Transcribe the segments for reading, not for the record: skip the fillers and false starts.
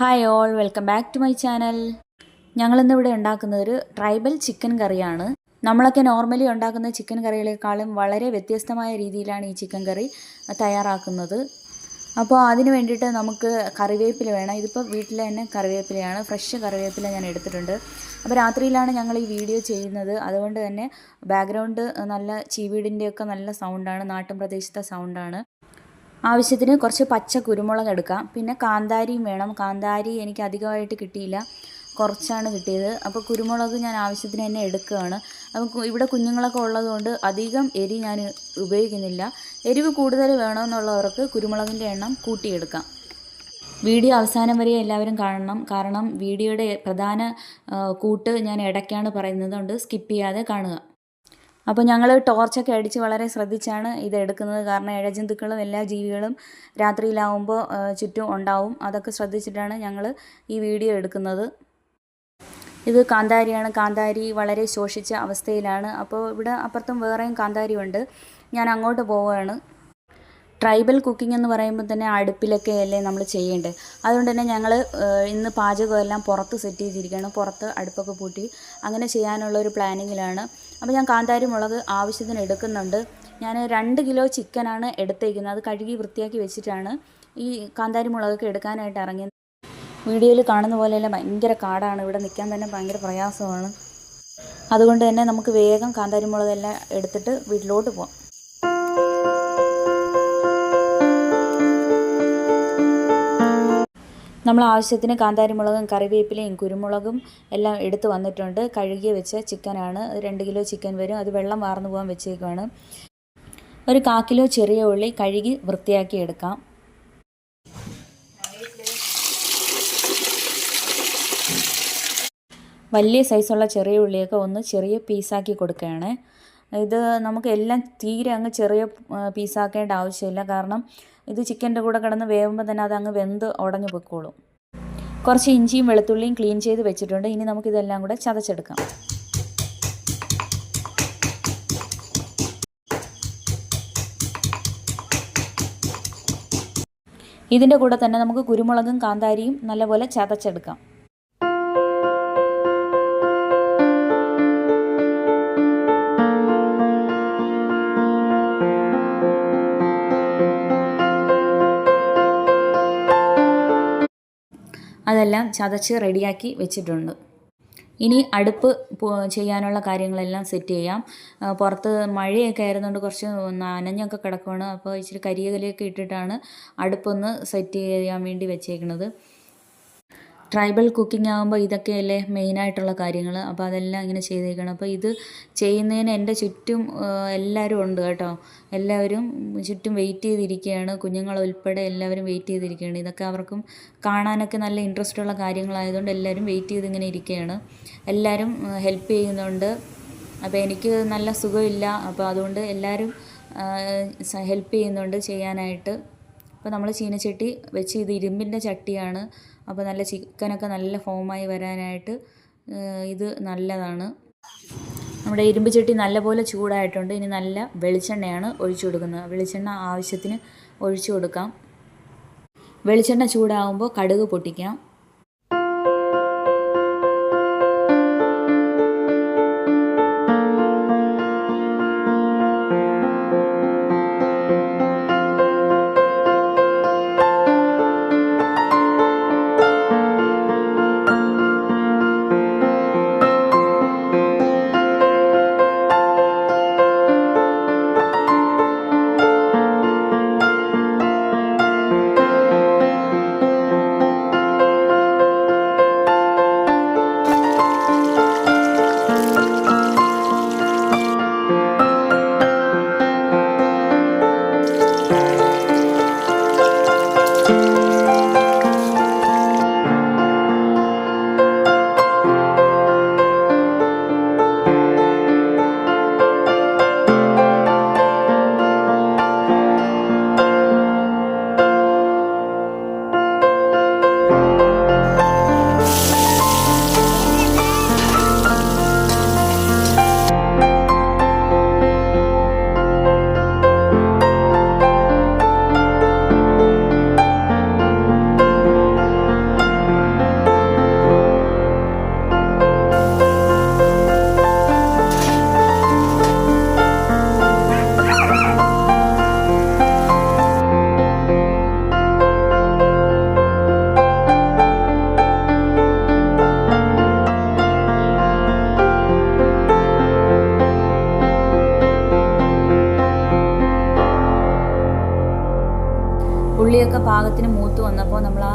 Hi all, welcome back to my channel. ഞങ്ങളിന്നിവിടെ ഉണ്ടാക്കുന്നത് ഒരു ട്രൈബൽ ചിക്കൻ കറിയാണ്. നമ്മളൊക്കെ നോർമലി ഉണ്ടാക്കുന്ന ചിക്കൻ കറികളെക്കാളും വളരെ വ്യത്യസ്തമായ രീതിയിലാണ് ഈ ചിക്കൻ കറി തയ്യാറാക്കുന്നത്. അപ്പോൾ അതിന് വേണ്ടിയിട്ട് നമുക്ക് കറിവേപ്പില വേണം. ഇതിപ്പോൾ വീട്ടിൽ തന്നെ കറിവേപ്പിലയാണ്, ഫ്രഷ് കറിവേപ്പില ഞാൻ എടുത്തിട്ടുണ്ട്. അപ്പോൾ രാത്രിയിലാണ് ഞങ്ങൾ ഈ വീഡിയോ ചെയ്യുന്നത്, അതുകൊണ്ട് തന്നെ ബാക്ക്ഗ്രൗണ്ട് നല്ല ചീവീടിൻ്റെയൊക്കെ നല്ല സൗണ്ടാണ്, നാട്ടിൻ പ്രദേശത്തെ സൗണ്ടാണ്. ആവശ്യത്തിന് കുറച്ച് പച്ച കുരുമുളക് എടുക്കാം. പിന്നെ കാന്താരിയും വേണം. കാന്താരി എനിക്ക് അധികമായിട്ട് കിട്ടിയില്ല, കുറച്ചാണ് കിട്ടിയത്. അപ്പോൾ കുരുമുളക് ഞാൻ ആവശ്യത്തിന് തന്നെ എടുക്കുകയാണ്. അപ്പോൾ ഇവിടെ കുഞ്ഞുങ്ങളൊക്കെ ഉള്ളതുകൊണ്ട് അധികം എരി ഞാൻ ഉപയോഗിക്കുന്നില്ല. എരിവ് കൂടുതൽ വേണമെന്നുള്ളവർക്ക് കുരുമുളകിൻ്റെ എണ്ണം കൂട്ടിയെടുക്കാം. വീഡിയോ അവസാനം വരെ എല്ലാവരും കാണണം, കാരണം വീഡിയോയുടെ പ്രധാന കൂട്ട് ഞാൻ ഇടയ്ക്കാണ് പറയുന്നത്, കൊണ്ട് സ്കിപ്പ് ചെയ്യാതെ കാണുക. അപ്പോൾ ഞങ്ങൾ ടോർച്ചൊക്കെ അടിച്ച് വളരെ ശ്രദ്ധിച്ചാണ് ഇത് എടുക്കുന്നത്, കാരണം ഇഴജന്തുക്കളും എല്ലാ ജീവികളും രാത്രിയിലാവുമ്പോൾ ചുറ്റും ഉണ്ടാവും. അതൊക്കെ ശ്രദ്ധിച്ചിട്ടാണ് ഞങ്ങൾ ഈ വീഡിയോ എടുക്കുന്നത്. ഇത് കാന്താരിയാണ്. കാന്താരി വളരെ ശോഷിച്ച അവസ്ഥയിലാണ്. അപ്പോൾ ഇവിടെ അപ്പുറത്തും വേറെയും കാന്താരി ഉണ്ട്. ഞാൻ അങ്ങോട്ട് പോവുകയാണ്. ട്രൈബൽ കുക്കിംഗ് എന്ന് പറയുമ്പോൾ തന്നെ അടുപ്പിലൊക്കെ അല്ലേ നമ്മൾ ചെയ്യേണ്ടത്. അതുകൊണ്ട് തന്നെ ഞങ്ങൾ ഇന്ന് പാചകമെല്ലാം പുറത്ത് സെറ്റ് ചെയ്തിരിക്കുകയാണ്. പുറത്ത് അടുപ്പൊക്കെ പൂട്ടി അങ്ങനെ ചെയ്യാനുള്ള ഒരു പ്ലാനിങ്ങിലാണ്. അപ്പോൾ ഞാൻ കാന്താരി മുളക് ആവശ്യത്തിന് എടുക്കുന്നുണ്ട്. ഞാൻ 2 കിലോ ചിക്കനാണ് എടുത്തേക്കുന്നത്. അത് കഴുകി വൃത്തിയാക്കി വെച്ചിട്ടാണ് ഈ കാന്താരി മുളകൊക്കെ എടുക്കാനായിട്ട് ഇറങ്ങിയത്. വീഡിയോയിൽ കാണുന്ന പോലെയല്ല, ഭയങ്കര കാടാണ്, ഇവിടെ നിൽക്കാൻ തന്നെ ഭയങ്കര പ്രയാസമാണ്. അതുകൊണ്ട് തന്നെ നമുക്ക് വേഗം കാന്താരി മുളകെല്ലാം എടുത്തിട്ട് വീട്ടിലോട്ട് പോകാം. നമ്മൾ ആവശ്യത്തിന് കാന്താരി മുളകും കറിവേപ്പിലയും കുരുമുളകും എല്ലാം എടുത്ത് വന്നിട്ടുണ്ട്. കഴുകി വെച്ച ചിക്കനാണ്, 2 കിലോ ചിക്കൻ വരും. അത് വെള്ളം വാർന്നു പോകാൻ വെച്ചേക്കാണ്. ഒരു 1/4 കിലോ ചെറിയ ഉള്ളി കഴുകി വൃത്തിയാക്കി എടുക്കാം. വലിയ സൈസുള്ള ചെറിയ ഉള്ളിയൊക്കെ ഒന്ന് ചെറിയ പീസാക്കി കൊടുക്കുകയാണ്. ഇത് നമുക്ക് എല്ലാം തീരെ അങ്ങ് ചെറിയ പീസാക്കേണ്ട ആവശ്യമില്ല, കാരണം ഇത് ചിക്കൻ്റെ കൂടെ കിടന്ന് വേവുമ്പോൾ തന്നെ അത് അങ്ങ് വെന്ത് ഉടഞ്ഞു പൊയ്ക്കോളും. കുറച്ച് ഇഞ്ചിയും വെളുത്തുള്ളിയും ക്ലീൻ ചെയ്ത് വെച്ചിട്ടുണ്ട്. ഇനി നമുക്കിതെല്ലാം കൂടെ ചതച്ചെടുക്കാം. ഇതിൻ്റെ കൂടെ തന്നെ നമുക്ക് കുരുമുളകും കാന്താരിയും നല്ലപോലെ ചതച്ചെടുക്കാം. അതെല്ലാം ചതച്ച് റെഡിയാക്കി വെച്ചിട്ടുണ്ട്. ഇനി അടുപ്പ് ചെയ്യാനുള്ള കാര്യങ്ങളെല്ലാം സെറ്റ് ചെയ്യാം. പുറത്ത് മഴയൊക്കെ ആയിരുന്നുകൊണ്ട് കുറച്ച് നനഞ്ഞൊക്കെ കിടക്കുകയാണ്. അപ്പോൾ ഇച്ചിരി കരിയിലയൊക്കെ ഇട്ടിട്ടാണ് അടുപ്പൊന്ന് സെറ്റ് ചെയ്യാൻ വേണ്ടി വെച്ചേക്കുന്നത്. ട്രൈബൽ കുക്കിംഗ് ആകുമ്പോൾ ഇതൊക്കെയല്ലേ മെയിനായിട്ടുള്ള കാര്യങ്ങൾ. അപ്പോൾ അതെല്ലാം ഇങ്ങനെ ചെയ്തേക്കണം. അപ്പോൾ ഇത് ചെയ്യുന്നതിന് എൻ്റെ ചുറ്റും എല്ലാവരും ഉണ്ട് കേട്ടോ. എല്ലാവരും ചുറ്റും വെയിറ്റ് ചെയ്തിരിക്കുകയാണ്, കുഞ്ഞുങ്ങളുൾപ്പെടെ എല്ലാവരും വെയിറ്റ് ചെയ്തിരിക്കുകയാണ്. ഇതൊക്കെ അവർക്കും കാണാനൊക്കെ നല്ല ഇൻട്രസ്റ്റ് ഉള്ള കാര്യങ്ങളായതുകൊണ്ട് എല്ലാവരും വെയിറ്റ് ചെയ്ത് ഇങ്ങനെ ഇരിക്കുകയാണ്. എല്ലാവരും ഹെൽപ്പ് ചെയ്യുന്നുണ്ട്. അപ്പോൾ എനിക്ക് നല്ല സുഖമില്ല, അപ്പോൾ അതുകൊണ്ട് എല്ലാവരും ഹെൽപ്പ് ചെയ്യുന്നുണ്ട് ചെയ്യാനായിട്ട്. അപ്പോൾ നമ്മൾ ചീനച്ചട്ടി വെച്ച്, ഇത് ഇരുമ്പിൻ്റെ ചട്ടിയാണ്. അപ്പോൾ നല്ല ചിക്കനൊക്കെ നല്ല ഫോമായി വരാനായിട്ട് ഇത് നല്ലതാണ്. നമ്മുടെ ഇരുമ്പ് ചട്ടി നല്ലപോലെ ചൂടായിട്ടുണ്ട്. ഇനി നല്ല വെളിച്ചെണ്ണയാണ് ഒഴിച്ചു കൊടുക്കുന്നത്. വെളിച്ചെണ്ണ ആവശ്യത്തിന് ഒഴിച്ചു കൊടുക്കാം. വെളിച്ചെണ്ണ ചൂടാകുമ്പോൾ കടുക് പൊട്ടിക്കാം. ഉള്ളിയൊക്കെ പാകത്തിന് മൂത്ത് വന്നപ്പോൾ നമ്മൾ ആ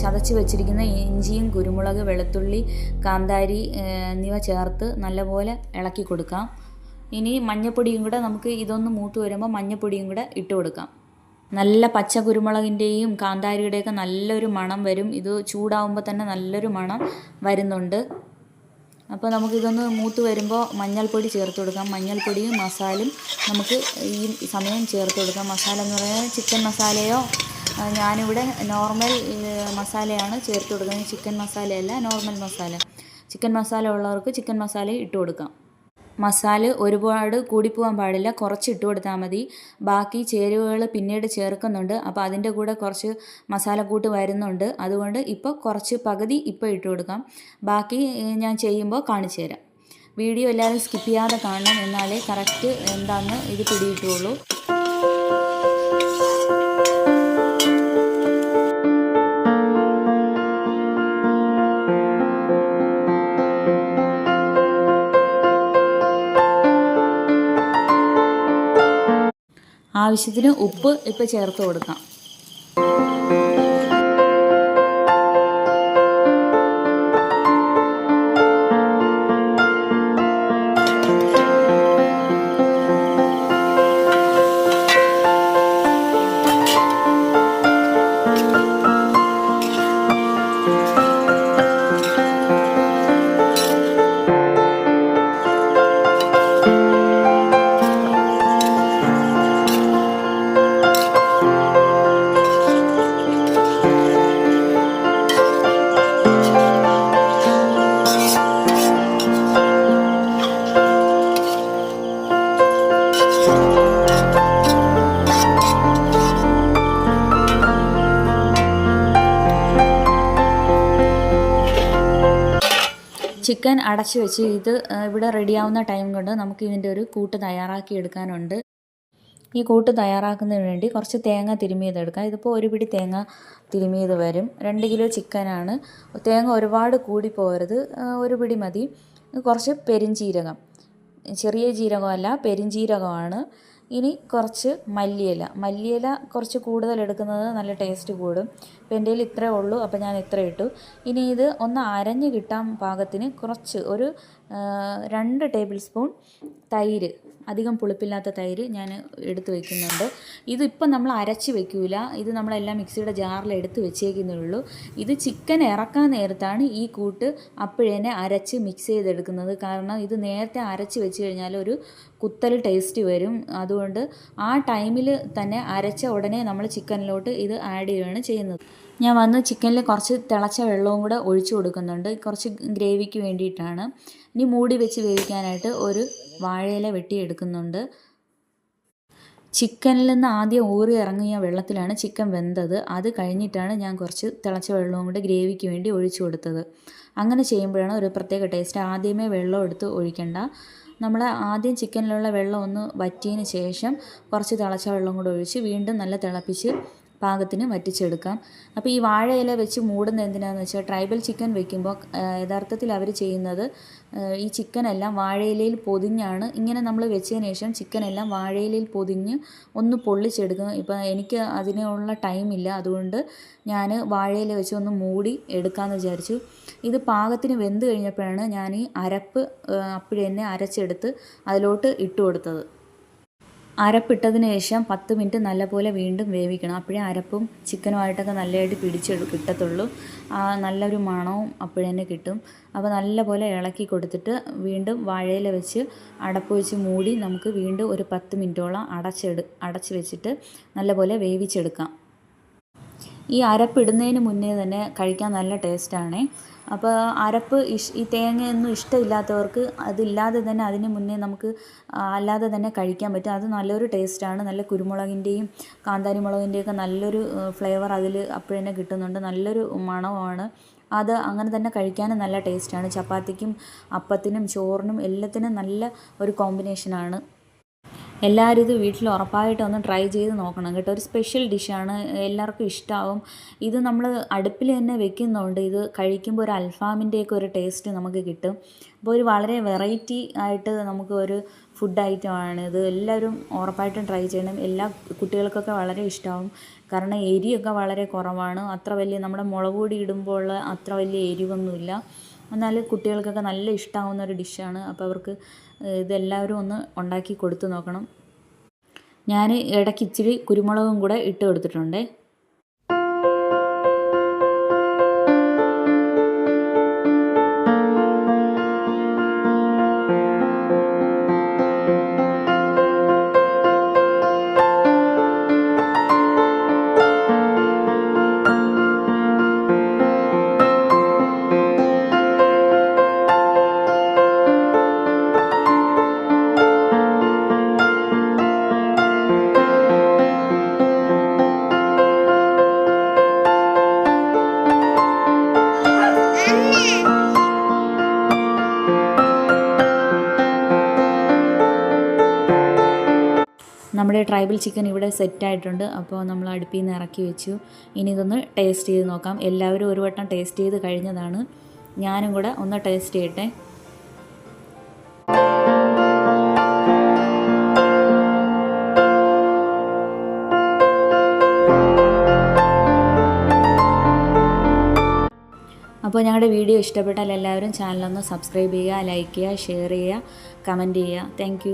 ചതച്ച് വെച്ചിരിക്കുന്ന ഇഞ്ചിയും കുരുമുളക്, വെളുത്തുള്ളി, കാന്താരി എന്നിവ ചേർത്ത് നല്ലപോലെ ഇളക്കി കൊടുക്കാം. ഇനി മഞ്ഞൾപ്പൊടിയും കൂടെ നമുക്ക് ഇതൊന്ന് മൂത്ത് വരുമ്പോൾ മഞ്ഞൾപ്പൊടിയും കൂടെ ഇട്ട് കൊടുക്കാം. നല്ല പച്ച കുരുമുളകിൻ്റെയും കാന്താരിയുടെയൊക്കെ നല്ലൊരു മണം വരും. ഇത് ചൂടാവുമ്പോൾ തന്നെ നല്ലൊരു മണം വരുന്നുണ്ട്. അപ്പോൾ നമുക്കിതൊന്ന് മൂത്ത് വരുമ്പോൾ മഞ്ഞൾപ്പൊടി ചേർത്ത് കൊടുക്കാം. മഞ്ഞൾപ്പൊടിയും മസാലയും നമുക്ക് ഈ സമയം ചേർത്ത് കൊടുക്കാം. മസാല എന്ന് പറയുന്നത് ചിക്കൻ മസാലയോ, ഞാനിവിടെ നോർമൽ മസാലയാണ് ചേർത്ത് കൊടുക്കുന്നത്. ചിക്കൻ മസാലയല്ല, നോർമൽ മസാല. ചിക്കൻ മസാല ഉള്ളവർക്ക് ചിക്കൻ മസാല ഇട്ട് കൊടുക്കാം. മസാല ഒരുപാട് കൂടിപ്പോകാൻ പാടില്ല, കുറച്ച് ഇട്ട് കൊടുത്താൽ മതി. ബാക്കി ചേരുവകൾ പിന്നീട് ചേർക്കുന്നുണ്ട്. അപ്പോൾ അതിൻ്റെ കൂടെ കുറച്ച് മസാലക്കൂട്ട് വരുന്നുണ്ട്. അതുകൊണ്ട് ഇപ്പോൾ കുറച്ച് പകുതി ഇപ്പോൾ ഇട്ട് കൊടുക്കാം. ബാക്കി ഞാൻ ചെയ്യുമ്പോൾ കാണിച്ചു തരാം. വീഡിയോ എല്ലാവരും സ്കിപ്പ് ചെയ്യാതെ കാണണം, എന്നാലേ കറക്റ്റ് എന്താണെന്ന് ഇത് പിടിയിട്ടുള്ളൂ. ആവശ്യത്തിന് ഉപ്പ് ഇപ്പോൾ ചേർത്ത് കൊടുക്കാം. ചിക്കൻ അടച്ചു വെച്ച് ഇത് ഇവിടെ റെഡിയാവുന്ന ടൈം കൊണ്ട് നമുക്ക് ഇതിൻ്റെ ഒരു കൂട്ട് തയ്യാറാക്കി എടുക്കാനുണ്ട്. ഈ കൂട്ട് തയ്യാറാക്കുന്നതിന് വേണ്ടി കുറച്ച് തേങ്ങ തിരുമിയതെടുക്കാം. ഇതിപ്പോൾ ഒരു പിടി തേങ്ങ തിരുമിയത് വരും. 2 കിലോ ചിക്കനാണ്. തേങ്ങ ഒരുപാട് കൂടി പോകരുത്, ഒരു പിടി മതി. കുറച്ച് പെരിഞ്ചീരകം, ചെറിയ ജീരകമല്ല പെരിഞ്ചീരകമാണ്. ഇനി കുറച്ച് മല്ലിയില കുറച്ച് കൂടുതൽ എടുക്കുന്നത് നല്ല ടേസ്റ്റ് കൂടും. ഇപ്പോൾ എൻ്റെ കയ്യിൽ ഇത്രയേ ഉള്ളൂ, അപ്പോൾ ഞാൻ ഇത്ര ഇട്ടു. ഇനി ഇത് ഒന്ന് അരഞ്ഞ് കിട്ടാൻ പാകത്തിന് കുറച്ച് ഒരു 2 ടേബിൾ സ്പൂൺ തൈര്, അധികം പുളിപ്പില്ലാത്ത തൈര് ഞാൻ എടുത്ത് വയ്ക്കുന്നുണ്ട്. ഇതിപ്പം നമ്മൾ അരച്ച് വെക്കില്ല, ഇത് നമ്മളെല്ലാം മിക്സിയുടെ ജാറിൽ എടുത്ത് വെച്ചേക്കുന്നേ ഉള്ളൂ. ഇത് ചിക്കൻ ഇറക്കാൻ നേരത്താണ് ഈ കൂട്ട് അപ്പോഴേനെ അരച്ച് മിക്സ് ചെയ്തെടുക്കുന്നത്. കാരണം ഇത് നേരത്തെ അരച്ച് വെച്ച് കഴിഞ്ഞാൽ ഒരു കുത്തൽ ടേസ്റ്റ് വരും. അതുകൊണ്ട് ആ ടൈമിൽ തന്നെ അരച്ച ഉടനെ നമ്മൾ ചിക്കനിലോട്ട് ഇത് ആഡ് ചെയ്യുകയാണ് ചെയ്യുന്നത്. ഞാൻ വന്ന് ചിക്കനിൽ കുറച്ച് തിളച്ച വെള്ളവും കൂടെ ഒഴിച്ചു കൊടുക്കുന്നുണ്ട്, കുറച്ച് ഗ്രേവിക്ക് വേണ്ടിയിട്ടാണ്. ഇനി മൂടി വെച്ച് വേവിക്കാനായിട്ട് ഒരു വാഴയില വെട്ടിയെടുക്കുന്നുണ്ട്. ചിക്കനിൽ നിന്ന് ആദ്യം ഊറി ഇറങ്ങിയ വെള്ളത്തിലാണ് ചിക്കൻ വെന്തത്. അത് കഴിഞ്ഞിട്ടാണ് ഞാൻ കുറച്ച് തിളച്ച വെള്ളവും കൂടെ ഗ്രേവിക്ക് വേണ്ടി ഒഴിച്ചു കൊടുത്തത്. അങ്ങനെ ചെയ്യുമ്പോഴാണ് ഒരു പ്രത്യേക ടേസ്റ്റ്. ആദ്യമേ വെള്ളം എടുത്ത് ഒഴിക്കണ്ട. നമ്മൾ ആദ്യം ചിക്കനിലുള്ള വെള്ളം ഒന്ന് വറ്റിയതിന് ശേഷം കുറച്ച് തിളച്ച വെള്ളം കൂടെ ഒഴിച്ച് വീണ്ടും നല്ല തിളപ്പിച്ച് പാകത്തിന് വറ്റിച്ചെടുക്കാം. അപ്പോൾ ഈ വാഴയില വെച്ച് മൂടുന്ന എന്തിനാണെന്ന് വെച്ചാൽ ട്രൈബൽ ചിക്കൻ വെക്കുമ്പോൾ യഥാർത്ഥത്തിൽ അവർ ചെയ്യുന്നത് ഈ ചിക്കനെല്ലാം വാഴയിലയിൽ പൊതിഞ്ഞാണ്. ഇങ്ങനെ നമ്മൾ വെച്ചതിന് ശേഷം ചിക്കനെല്ലാം വാഴയിലയിൽ പൊതിഞ്ഞ് ഒന്ന് പൊള്ളിച്ചെടുക്കും. ഇപ്പോൾ എനിക്ക് അതിനുള്ള ടൈമില്ല, അതുകൊണ്ട് ഞാൻ വാഴയില വെച്ച് ഒന്ന് മൂടി എടുക്കാമെന്ന് വിചാരിച്ചു. ഇത് പാകത്തിന് വെന്ത് കഴിഞ്ഞപ്പോഴാണ് ഞാൻ ഈ അരപ്പ് അപ്പോഴേ തന്നെ അരച്ചെടുത്ത് അതിലോട്ട് ഇട്ട് കൊടുത്തത്. അരപ്പിട്ടതിന് ശേഷം 10 മിനിറ്റ് നല്ലപോലെ വീണ്ടും വേവിക്കണം. അപ്പോഴേ അരപ്പും ചിക്കനുമായിട്ടൊക്കെ നല്ലതായിട്ട് കിട്ടത്തുള്ളൂ. നല്ലൊരു മണവും അപ്പോഴന്നെ കിട്ടും. അപ്പോൾ നല്ലപോലെ ഇളക്കി കൊടുത്തിട്ട് വീണ്ടും വാഴയില വെച്ച് അടപ്പ് വെച്ച് മൂടി നമുക്ക് വീണ്ടും ഒരു 10 മിനിറ്റോളം അടച്ച് വെച്ചിട്ട് നല്ലപോലെ വേവിച്ചെടുക്കാം. ഈ അരപ്പിടുന്നതിന് മുന്നേ തന്നെ കഴിക്കാൻ നല്ല ടേസ്റ്റാണ്. അപ്പോൾ അരപ്പ് ഈ തേങ്ങയൊന്നും ഇഷ്ടമില്ലാത്തവർക്ക് അതില്ലാതെ തന്നെ അതിന് മുന്നേ നമുക്ക് അല്ലാതെ തന്നെ കഴിക്കാൻ പറ്റും. അത് നല്ലൊരു ടേസ്റ്റാണ്. നല്ല കുരുമുളകിൻ്റെയും കാന്താരി മുളകിൻ്റെയൊക്കെ നല്ലൊരു ഫ്ലേവർ അതിൽ അപ്പോഴന്നെ കിട്ടുന്നുണ്ട്. നല്ലൊരു മണമാണ്. അത് അങ്ങനെ തന്നെ കഴിക്കാനും നല്ല ടേസ്റ്റാണ്. ചപ്പാത്തിക്കും അപ്പത്തിനും ചോറിനും എല്ലാത്തിനും നല്ല ഒരു കോമ്പിനേഷനാണ്. എല്ലാവരും ഇത് വീട്ടിൽ ഉറപ്പായിട്ടൊന്ന് ട്രൈ ചെയ്ത് നോക്കണം കേട്ടോ. ഒരു സ്പെഷ്യൽ ഡിഷാണ്, എല്ലാവർക്കും ഇഷ്ടമാവും. ഇത് നമ്മൾ അടുപ്പിൽ തന്നെ വെക്കുന്നതുകൊണ്ട് ഇത് കഴിക്കുമ്പോൾ ഒരു അൽഫാമിൻ്റെയൊക്കെ ഒരു ടേസ്റ്റ് നമുക്ക് കിട്ടും. അപ്പോൾ ഒരു വളരെ വെറൈറ്റി ആയിട്ട് നമുക്ക് ഒരു ഫുഡ് ഐറ്റമാണ് ഇത്. എല്ലാവരും ഉറപ്പായിട്ടും ട്രൈ ചെയ്യണം. എല്ലാ കുട്ടികൾക്കൊക്കെ വളരെ ഇഷ്ടമാവും. കാരണം എരിയൊക്കെ വളരെ കുറവാണ്. അത്ര വലിയ നമ്മുടെ മുളക് പൊടി ഇടുമ്പോൾ അത്ര വലിയ എരിവൊന്നുമില്ല. എന്നാൽ കുട്ടികൾക്കൊക്കെ നല്ല ഇഷ്ടമാവുന്ന ഒരു ഡിഷാണ്. അപ്പോൾ അവർക്ക് ഇതെല്ലാവരും ഒന്ന് ഉണ്ടാക്കി കൊടുത്തു നോക്കണം. ഞാൻ ഇടയ്ക്ക് ഇച്ചിരി കുരുമുളകും കൂടെ ഇട്ട് കൊടുത്തിട്ടുണ്ട്. നമ്മുടെ ട്രൈബൽ ചിക്കൻ ഇവിടെ സെറ്റായിട്ടുണ്ട്. അപ്പോൾ നമ്മൾ അടുപ്പിൽ നിന്ന് ഇറക്കി വെച്ചു. ഇനി ഇതൊന്ന് ടേസ്റ്റ് ചെയ്ത് നോക്കാം. എല്ലാവരും ഒരു വട്ടം ടേസ്റ്റ് ചെയ്ത് കഴിഞ്ഞതാണ്. ഞാനും കൂടെ ഒന്ന് ടേസ്റ്റ് ചെയ്യട്ടെ. അപ്പോൾ ഞങ്ങളുടെ വീഡിയോ ഇഷ്ടപ്പെട്ടാൽ എല്ലാവരും ചാനലൊന്ന് സബ്സ്ക്രൈബ് ചെയ്യുക, ലൈക്ക് ചെയ്യുക, ഷെയർ ചെയ്യുക, കമൻറ്റ് ചെയ്യുക. താങ്ക്